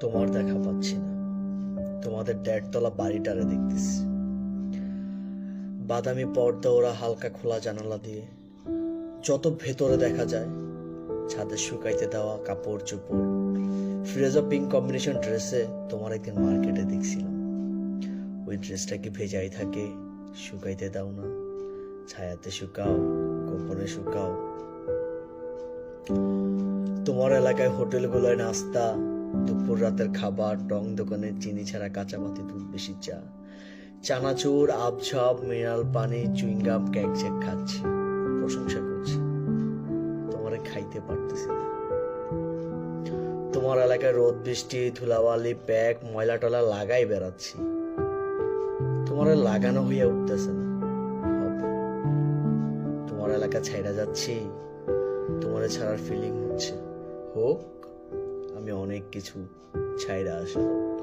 তোমার দেখা পাচ্ছি না। তোমাদের ১.৫ তলা বাড়িটারে দেখতেছি। বাদামি পর্দা ওরা হালকা খোলা জানালা দিয়ে যত ভেতরে দেখা যায়। ছাদে শুকাইতে দেওয়া কাপড় চোপড়, ফিরোজা পিঙ্ক কম্বিনেশন ড্রেসে তোমার একদিন মার্কেটে দেখছিলাম। ওই ড্রেসটা কি ভেজাই থাকে? শুকাইতে দাও না? ছায়াতে শুকাও, গোপনে শুকাও। তোমার এলাকায় হোটেলগুলোয় নাস্তা, দুপুর রাতের খাবার, টং দোকানের চিনি ছাড়া কাঁচামাতি দুধ বেশি চা, চানাচুর, আবঝাব, মিনারেল পানি, চুইংগাম, কেক চেক খাচ্ছি, প্রশংসা করছি। তোমারে খাইতে পারতেছি না। তোমার এলাকায় রোদ বৃষ্টি, ধুলাবালি, প্যাক, ময়লা টলা লাগাই বেড়াচ্ছি। তোমার লাগানো হইয়া উঠতেছে না। তোমার এলাকা ছাইড়া যাচ্ছি, তোমারে ছাড়ার ফিলিং হচ্ছে। হোক, আমি অনেক কিছু ছাইড়া আসবো।